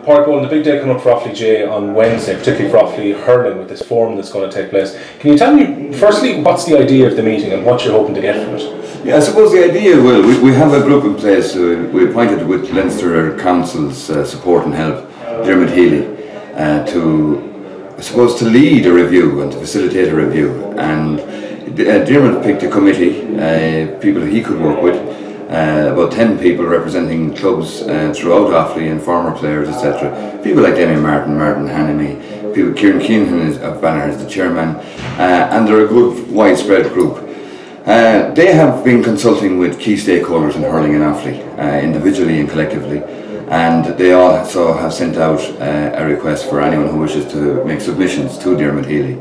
Padraig Boland, the big day coming up for Offaly J on Wednesday, particularly for Offaly Hurling with this forum that's going to take place. Can you tell me, firstly, what's the idea of the meeting and what you're hoping to get from it? Yeah, I suppose the idea, well, we have a group in place. We appointed with Leinster Council's support and help, Dermot Healy, to lead a review and to facilitate a review. And Dermot picked a committee, people he could work with, about 10 people representing clubs throughout Offaly and former players, etc. People like Damien Martin Hannamy, people, Kieran Keenan of Banner is the chairman, and they're a good widespread group. They have been consulting with key stakeholders in hurling and Offaly, individually and collectively, and they also have sent out a request for anyone who wishes to make submissions to Dermot Healy.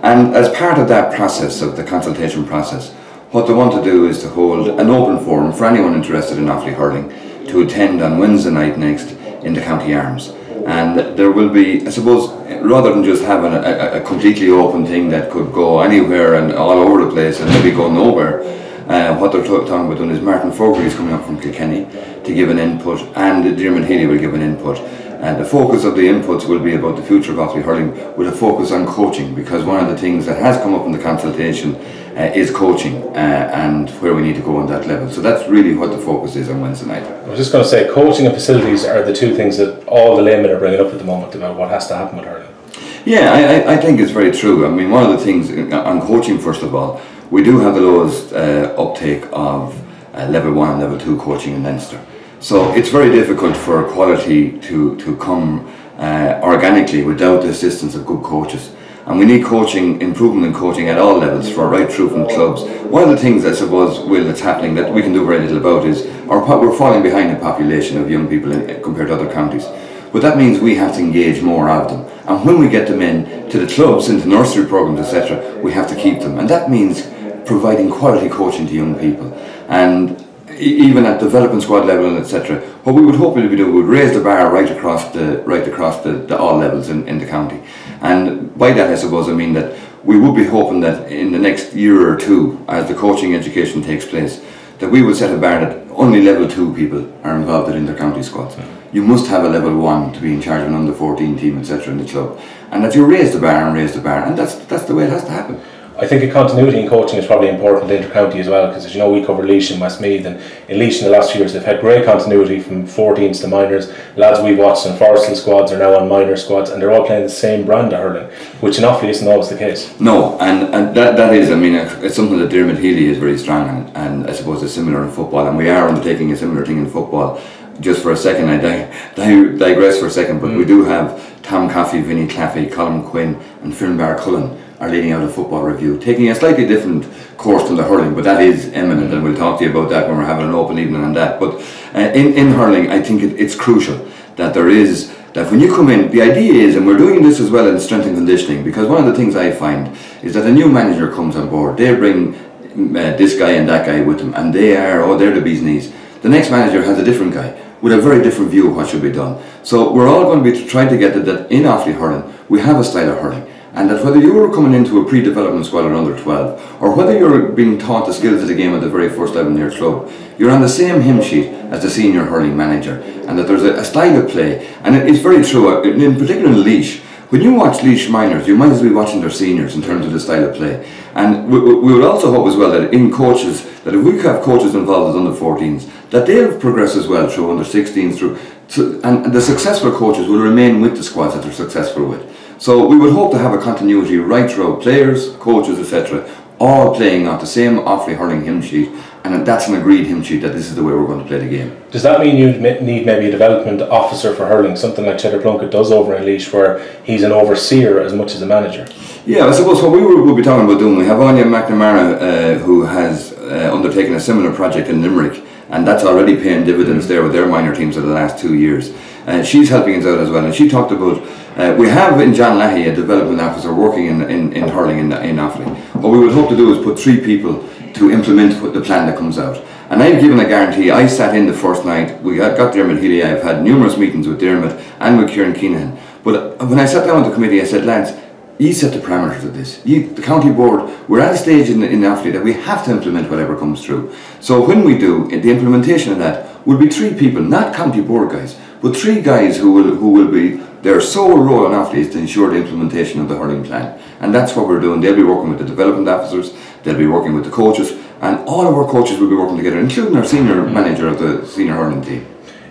And as part of that process, of the consultation process, what they want to do is to hold an open forum for anyone interested in Offaly hurling to attend on Wednesday night next in the County Arms. And there will be, I suppose, rather than just having a completely open thing that could go anywhere and all over the place and maybe go nowhere, what they're talking about doing is Martin Fogarty is coming up from Kilkenny to give an input, and Dermot Healy will give an input. And the focus of the inputs will be about the future of Offaly hurling, with a focus on coaching, because one of the things that has come up in the consultation is coaching and where we need to go on that level. So that's really what the focus is on Wednesday night. I was just going to say, coaching and facilities are the two things that all the laymen are bringing up at the moment about what has to happen with hurling. Yeah, I think it's very true. I mean, one of the things on coaching, first of all, we do have the lowest uptake of level 1 and level 2 coaching in Leinster. So it's very difficult for quality to come organically without the assistance of good coaches. And we need coaching, improvement in coaching at all levels, for right through from clubs. One of the things, I suppose, Will, that's happening that we can do very little about is we're falling behind the population of young people compared to other counties. But that means we have to engage more of them. And when we get them in to the clubs, into nursery programs, etc., we have to keep them. And that means providing quality coaching to young people. And even at development squad level and etc., what we would hopefully do would raise the bar right across the all levels in the county. And by that, I suppose, I mean that we would be hoping that in the next year or two, as the coaching education takes place, that we would set a bar that only level 2 people are involved in their county squads. You must have a level 1 to be in charge of an under 14 team, etc. in the club, and that you raise the bar, and that's the way it has to happen. I think a continuity in coaching is probably important inter-county as well, because as you know, we cover Laois and Westmeath, and in Laois in the last few years they've had great continuity from 14s to minors. Lads we've watched in Foresthill squads are now on minor squads, and they're all playing the same brand of hurling, which in Offaly isn't always the case. No, and that is, I mean, it's something that Dermot Healy is very strong on, and I suppose it's similar in football, and we are undertaking a similar thing in football. Just for a second, I digress for a second, but we do have Tom Coffey, Vinnie Claffey, Colin Quinn and Finbar Cullen are leading out a football review, taking a slightly different course from the hurling, but that is eminent, and we'll talk to you about that when we're having an open evening on that. But in hurling, I think it's crucial that that when you come in, the idea is, and we're doing this as well in strength and conditioning, because one of the things I find is that a new manager comes on board, they bring this guy and that guy with them, and they're the bee's knees. The next manager has a different guy with a very different view of what should be done. So we're all going to be trying to get that in Offaly hurling, we have a style of hurling. And that whether you're coming into a pre-development squad or under 12, or whether you're being taught the skills of the game at the very first level in your club, you're on the same hymn sheet as the senior hurling manager, and that there's a style of play. And it's very true, in particular in Laois, when you watch Laois minors, you might as well be watching their seniors in terms of the style of play. And we would also hope as well that in coaches, that if we have coaches involved as under 14s, that they'll progress as well through under 16s, and the successful coaches will remain with the squads that they're successful with. So we would hope to have a continuity right throughout, players, coaches, etc., all playing off the same Offaly hurling hymn sheet, and that's an agreed hymn sheet that this is the way we're going to play the game. Does that mean you need maybe a development officer for hurling, something like Cheddar Plunkett does over in Laois, where he's an overseer as much as a manager? Yeah, I suppose what we will be talking about doing, we have Anya McNamara who has undertaken a similar project in Limerick, and that's already paying dividends there with their minor teams over the last 2 years. She's helping us out as well, and she talked about we have in John Lahey a development officer working in hurling in Offaly. What we would hope to do is put 3 people to implement the plan that comes out. And I've given a guarantee. I sat in the first night, we got Dermot Healy, I've had numerous meetings with Dermot and with Kieran Keenan. But when I sat down with the committee, I said, lads, you set the parameters of this. The county board, we're at a stage in Offaly that we have to implement whatever comes through. So when we do, the implementation of that, will be 3 people, not county board guys, but 3 guys who will be, their sole role in Offaly is to ensure the implementation of the hurling plan. And that's what we're doing. They'll be working with the development officers, they'll be working with the coaches, and all of our coaches will be working together, including our senior manager of the senior hurling team.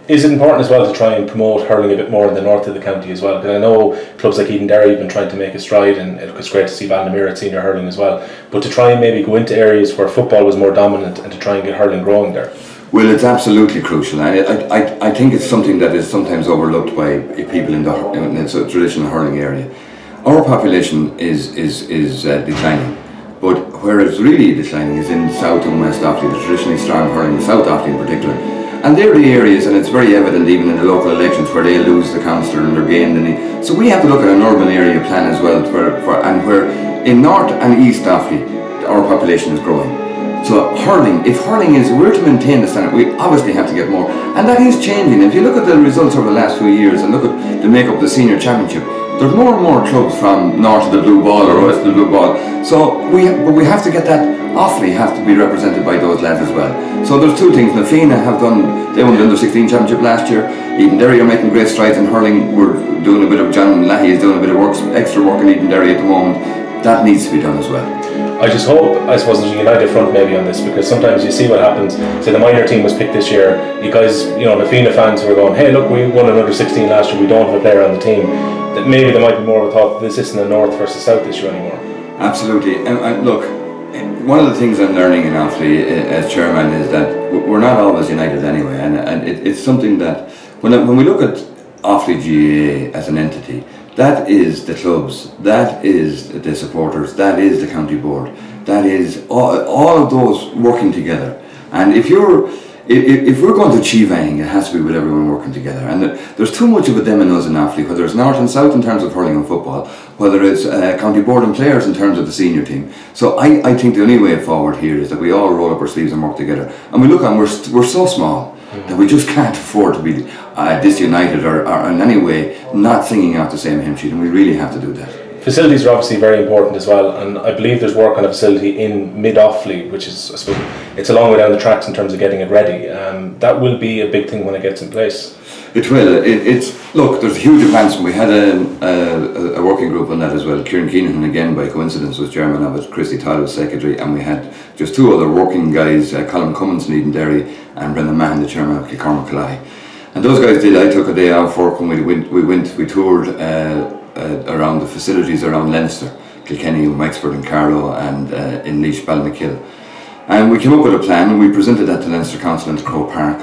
Is it important as well to try and promote hurling a bit more in the north of the county as well? Because I know clubs like Edenderry have been trying to make a stride, and it's great to see Ballymere at senior hurling as well. But to try and maybe go into areas where football was more dominant and to try and get hurling growing there. Well, it's absolutely crucial. I think it's something that is sometimes overlooked by people in the traditional hurling area. Our population is declining, but where it's really declining is in South and West Offaly, the traditionally strong hurling, South Offaly in particular. And they're the areas, and it's very evident even in the local elections, where they lose the councillor and they're gained the need. So we have to look at an urban area plan as well, and where in North and East Offaly our population is growing. So hurling, if hurling is, we're to maintain the standard, we obviously have to get more. And that is changing. If you look at the results over the last few years and look at the makeup of the senior championship, there's more and more clubs from north of the blue ball or west of the blue ball. So we have to get that. Offaly have to be represented by those lads as well. So there's 2 things. Nafina they won the under 16 championship last year. Edenderry are making great strides in hurling. We're doing a bit of, John Lahey is doing a bit of extra work in Edenderry at the moment. That needs to be done as well. I just hope, I suppose, there's a united front maybe on this, because sometimes you see what happens. Say the minor team was picked this year. You guys, the FINA fans who are going, hey look, we won an under 16 last year, we don't have a player on the team. That maybe there might be more of a thought, this isn't a north versus south issue anymore. Absolutely. And look, one of the things I'm learning in Offaly as chairman is that we're not always united anyway, and it's something that when we look at Offaly GAA as an entity, that is the clubs, that is the supporters, that is the county board, that is all of those working together. And if we're going to achieve anything, it has to be with everyone working together. And there's too much of a them and us in Offaly, whether it's north and south in terms of hurling and football, whether it's county board and players in terms of the senior team. So I think the only way forward here is that we all roll up our sleeves and work together. And we look and we're so small that we just can't afford to be disunited or in any way not singing out the same hymn sheet, and we really have to do that. Facilities are obviously very important as well, and I believe there's work on a facility in mid-Offaly, which is, I suppose, it's a long way down the tracks in terms of getting it ready. That will be a big thing when it gets in place. It will. Look, there's a huge advancement. We had a working group on that as well. Kieran Keenan, again by coincidence, was chairman of it. Christy Todd was secretary, and we had just 2 other working guys, Colin Cummins in Edenderry and Brendan Mahan, the chairman of Kilcormac. And those guys did. I took a day off work when we toured around the facilities around Leinster, Kilkenny, Wexford and Carlow, and in Laois, Ballynakill. And we came up with a plan, and we presented that to Leinster Council and to Croke Park.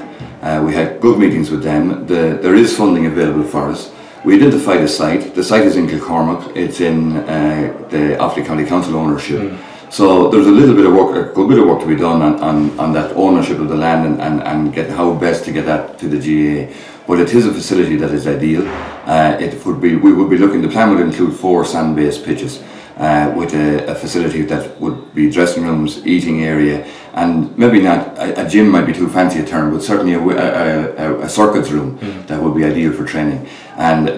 We had good meetings with them. There is funding available for us. We identified a site. The site is in Kilcormac. It's in the Offaly County Council ownership. So there's a little bit of work, a good bit of work to be done on that ownership of the land and get how best to get that to the GAA. But it is a facility that is ideal. We would be looking. The plan would include 4 sand-based pitches with a facility that would be dressing rooms, eating area, and maybe not a gym might be too fancy a term, but certainly a circuits room that would be ideal for training. And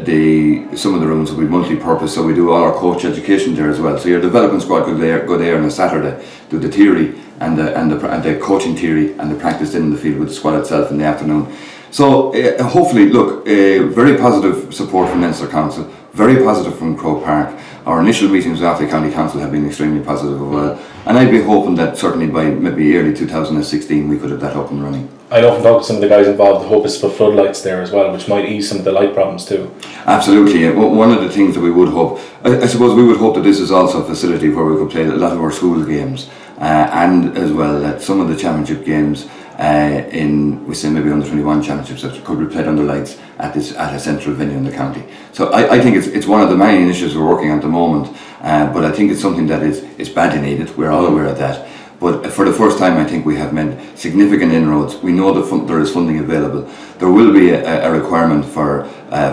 some of the rooms will be multi-purpose, so we do all our coach education there as well. So your development squad could go there on a Saturday, do the theory and the coaching theory and the practice in the field with the squad itself in the afternoon. So hopefully, look, very positive support from Leinster Council, very positive from Croke Park. Our initial meetings with Offaly County Council have been extremely positive as well, and I'd be hoping that certainly by maybe early 2016 we could have that up and running. I know from talking to some of the guys involved, the hope is to put floodlights there as well, which might ease some of the light problems too. Absolutely. One of the things that we would hope, I suppose we would hope that this is also a facility where we could play a lot of our school games, and as well that some of the championship games we say maybe under 21 championships that could be played under lights at a central venue in the county. So I think it's one of the many initiatives we're working on at the moment, but I think it's something that is badly needed. We're all aware of that. But for the first time, I think we have made significant inroads. We know there is funding available. There will be a requirement for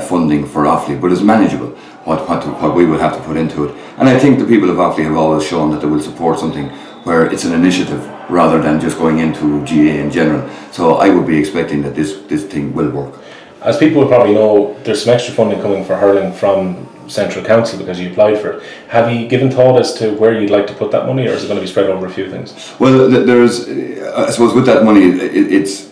funding for Offaly, but it's manageable what we will have to put into it. And I think the people of Offaly have always shown that they will support something where it's an initiative rather than just going into GA in general. So I would be expecting that this thing will work. As people will probably know, there's some extra funding coming for hurling from Central Council because you applied for it. Have you given thought as to where you'd like to put that money, or is it going to be spread over a few things? Well, there's, I suppose with that money, it's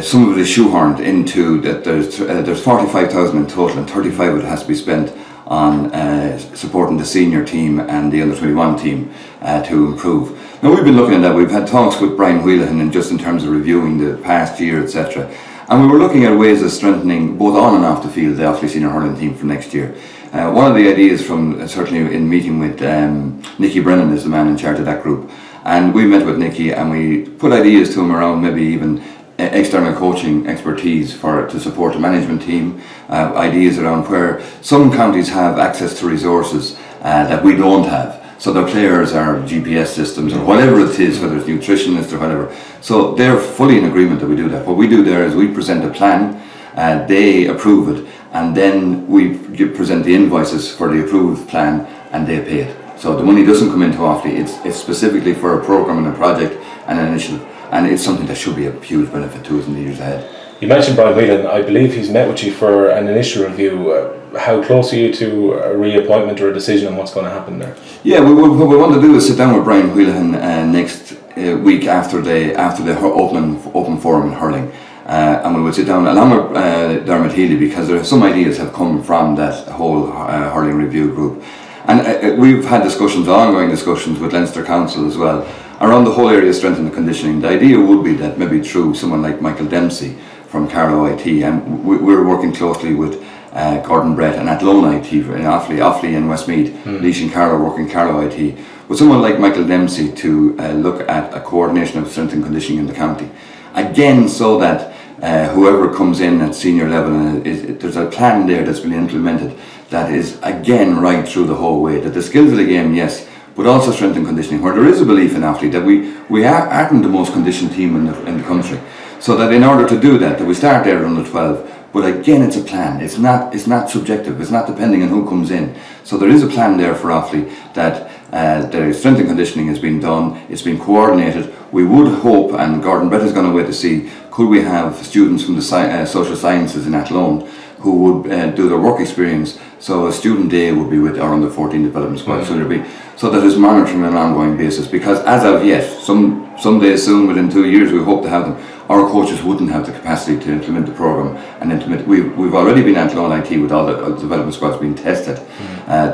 some of it is shoehorned into that. There's 45,000 in total, and 35 of it has to be spent on supporting the senior team and the under 21 team to improve. Now we've been looking at that. We've had talks with Brian Wheelahan and just in terms of reviewing the past year, etc. And we were looking at ways of strengthening both on and off the field the Offaly senior hurling team for next year. One of the ideas from certainly in meeting with Nicky Brennan is the man in charge of that group, and we met with Nicky and we put ideas to him around maybe even external coaching expertise to support the management team, ideas around where some counties have access to resources that we don't have. So their players are GPS systems or whatever it is, whether it's nutritionists or whatever. So they're fully in agreement that we do that. What we do there is we present a plan, they approve it, and then we present the invoices for the approved plan and they pay it. So the money doesn't come into Offaly, it's specifically for a programme and a project and an initiative. And it's something that should be a huge benefit to us in the years ahead. You mentioned Brian Whelan. I believe he's met with you for an initial review. How close are you to a reappointment or a decision on what's going to happen there? Yeah, what we want to do is sit down with Brian Whelan next week after the open forum in hurling, and we will sit down along with Dermot Healy, because there are some ideas have come from that whole hurling review group, and we've had ongoing discussions with Leinster Council as well around the whole area of strength and conditioning. The idea would be that maybe through someone like Michael Dempsey from Carlow IT, and we're working closely with Gordon Brett and Athlone IT in Offaly and Westmeath, Laois and Carlow working Carlow IT, with someone like Michael Dempsey to look at a coordination of strength and conditioning in the county. Again, so that whoever comes in at senior level, there's a plan there that's been implemented that is again right through the whole way, that the skills of the game, yes, but also strength and conditioning, where there is a belief in Offaly that we aren't the most conditioned team in the country. So that in order to do that we start there at under 12, but again it's a plan, it's not subjective, it's not depending on who comes in. So there is a plan there for Offaly that the strength and conditioning has been done, it's been coordinated. We would hope, and Gordon Brett has gone away to see, could we have students from the social sciences in Athlone who would do their work experience, so a student day would be with our under 14 development squad, so that is monitoring on an ongoing basis, because as of yet, someday soon, within 2 years, we hope to have them, our coaches wouldn't have the capacity to implement the programme and implement. We've already been at Athlone IT with all the development squads being tested. There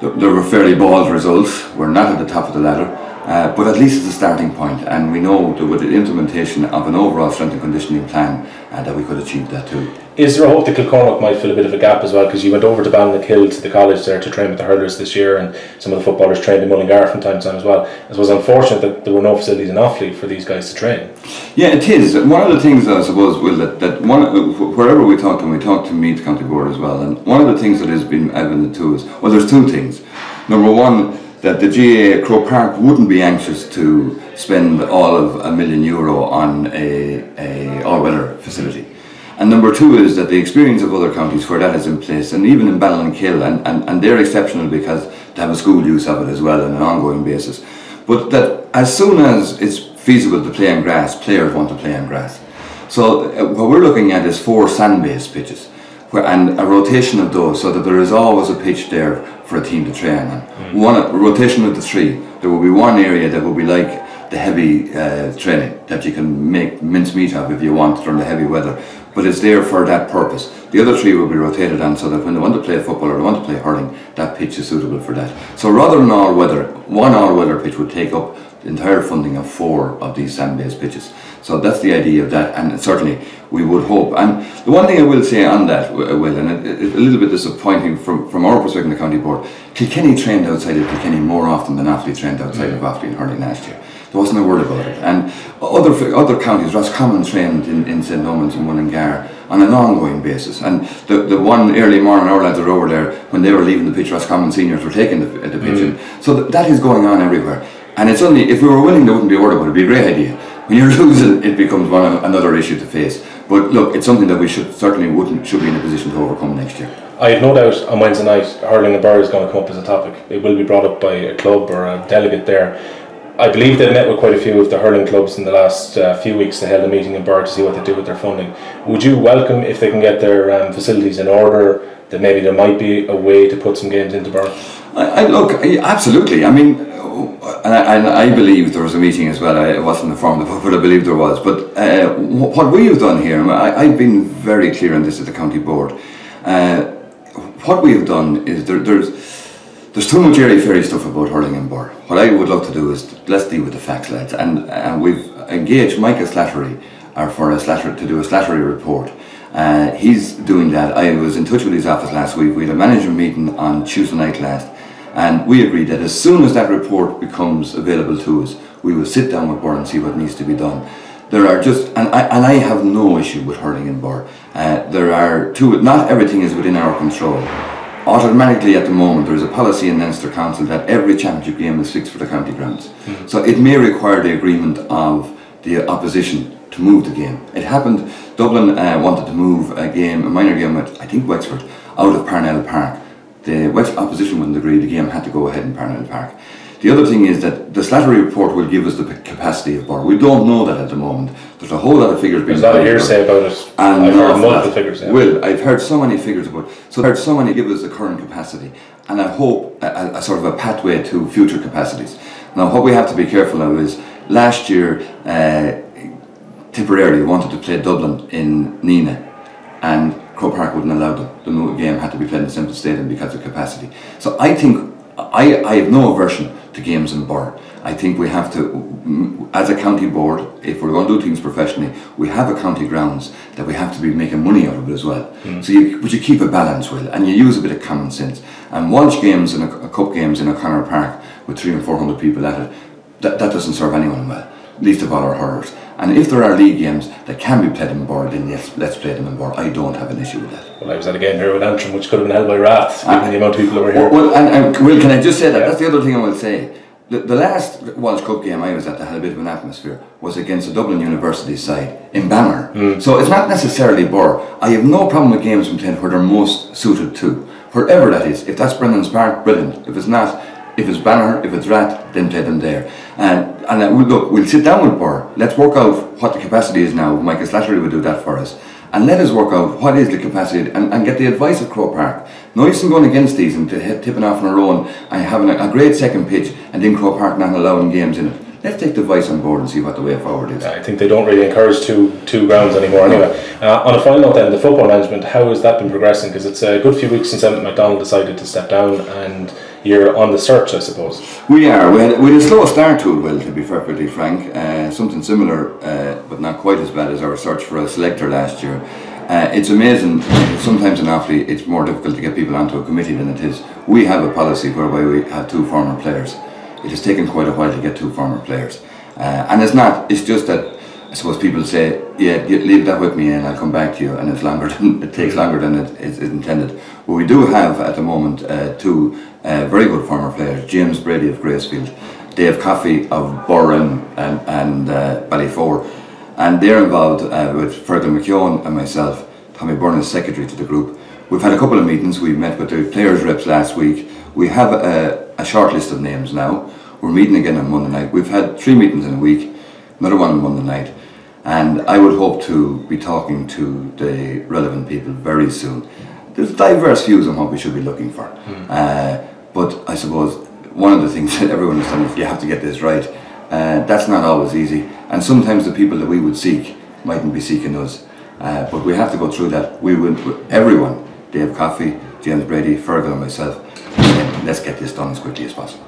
were fairly bald results. We're not at the top of the ladder, but at least it's a starting point, and we know that with the implementation of an overall strength and conditioning plan that we could achieve that too. Is there a hope that Kilcormac might fill a bit of a gap as well, because you went over to Ballinakil to the college there to train with the hurlers this year, and some of the footballers trained in Mullingar from time to time as well. It was unfortunate that there were no facilities in Offaly for these guys to train. Yeah, it is. One of the things, I suppose, Will, wherever we talk to Meath County Board as well, and one of the things that has been evident to us, well, there's two things. Number one, that the GAA at Croke Park wouldn't be anxious to spend all of €1 million on a all-weather facility. And number two is that the experience of other counties where that is in place, and even in Ballinakil, and they're exceptional because they have a school use of it as well on an ongoing basis, but that as soon as it's feasible to play on grass, players want to play on grass. So what we're looking at is 4 sand-based pitches, and a rotation of those, so that there is always a pitch there for a team to train on. A rotation of the 3. There will be one area that will be like the heavy training that you can make mincemeat of if you want during the heavy weather, but it's there for that purpose. The other 3 will be rotated on, so that when they want to play football or they want to play hurling, that pitch is suitable for that. So rather than one all-weather pitch would take up the entire funding of 4 of these sand-based pitches. So that's the idea of that, and certainly we would hope. And the one thing I will say on that, Will, and it's a little bit disappointing from our perspective in the County Board, Kilkenny trained outside of Kilkenny more often than Offaly trained outside of Offaly in hurling last year. There wasn't a word about it. And other counties, Roscommon trained in St. Norman's and Mullingar on an ongoing basis. And the one early morning, our lads are over there, when they were leaving the pitch, Roscommon seniors were taking the pitch in. So that is going on everywhere. And it's only, if we were willing, there wouldn't be a word about it. It'd be a great idea. When you're losing, it becomes another issue to face. But look, it's something that we should be in a position to overcome next year. I have no doubt on Wednesday night, hurling and Birr is going to come up as a topic. It will be brought up by a club or a delegate there. I believe they've met with quite a few of the hurling clubs in the last few weeks. They held a meeting in Birr to see what they do with their funding. Would you welcome if they can get their facilities in order, that maybe there might be a way to put some games into Birr? Look, absolutely. I mean, and I believe there was a meeting as well. I wasn't informed of it, but I believe there was. But what we have done here, I've been very clear on this at the county board. What we have done is there's too much airy-fairy stuff about hurling in Birr. What I would love to do is let's deal with the facts, lads. And we've engaged Michael Slattery to do a Slattery report. He's doing that. I was in touch with his office last week. We had a management meeting on Tuesday night last, and we agreed that as soon as that report becomes available to us, we will sit down with Birr and see what needs to be done. There are just, and I have no issue with hurling in Birr. Not everything is within our control. Automatically at the moment there is a policy in Leinster Council that every championship game is fixed for the county grounds. So it may require the agreement of the opposition to move the game. It happened, Dublin wanted to move a minor game with, I think, Wexford, out of Parnell Park. The West opposition wouldn't agree, the game had to go ahead in Parnell Park. The other thing is that the Slattery report will give us the capacity of Birr. We don't know that at the moment. There's a whole lot of figures being... There's a lot of hearsay about it. And I've heard multiple figures. Yeah. Well, I've heard so many figures about it. So I've heard so many give us the current capacity. And I hope a sort of a pathway to future capacities. Now, what we have to be careful of is, last year, Tipperary wanted to play Dublin in Nina, and Croke Park wouldn't allow them. The game had to be played in the Simple Stadium because of capacity. So I think, I have no aversion to games in Birr. I think we have to, as a county board, if we're going to do things professionally, we have a county grounds that we have to be making money out of it as well. So but you keep a balance, Will, and you use a bit of common sense. And Walsh games and a cup games in O'Connor Park with 300 and 400 people at it, that doesn't serve anyone well, least of all our hurlers. And if there are league games that can be played in Birr, then yes, let's play them in Birr. I don't have an issue with that. Well, I was at a game here with Antrim, which could have been held by Rath, given the amount of people that were here. Well, and Will, can I just say that? Yeah. That's the other thing I will say. The last Walsh Cup game I was at that had a bit of an atmosphere was against the Dublin University side in Banner. So it's not necessarily Birr. I have no problem with games from playing where they're most suited to. Wherever that is. If that's Brennan's Park, brilliant. If it's not, if it's Banner, if it's Rath, then play them there. And look, we'll sit down with Birr. Let's work out what the capacity is now. Michael Slattery will do that for us. And let us work out what is the capacity and get the advice of Croke Park. No use in going against these and tipping off on our own and having a great second pitch and then Croke Park not allowing games in it. Let's take the advice on board and see what the way forward is. I think they don't really encourage two grounds anymore anyway. On a final note then, the football management, how has that been progressing? Because it's a good few weeks since Emmett MacDonald decided to step down and you're on the search, I suppose. We are. We had a slow start to it, Will, to be perfectly frank. Something similar, but not quite as bad as our search for a selector last year. It's amazing, sometimes in Offaly it's more difficult to get people onto a committee than it is. We have a policy whereby we have 2 former players. It has taken quite a while to get 2 former players. And it's just that, I suppose people say, yeah, leave that with me and I'll come back to you, and it takes longer than it is intended. But we do have at the moment 2 very good former players, James Brady of Gracefield, Dave Coffey of Birr and Ballyfour, and they're involved with Fergal McKeown and myself. Tommy Byrne is secretary to the group. We've had a couple of meetings. We met with the players' reps last week. We have a short list of names now. We're meeting again on Monday night. We've had 3 meetings in a week, another one on Monday night, and I would hope to be talking to the relevant people very soon. There's diverse views on what we should be looking for, but I suppose one of the things that everyone has done is you have to get this right. That's not always easy, and sometimes the people that we would seek mightn't be seeking us, but we have to go through that. We will, everyone, Dave Coffey, James Brady, Fergal and myself, let's get this done as quickly as possible.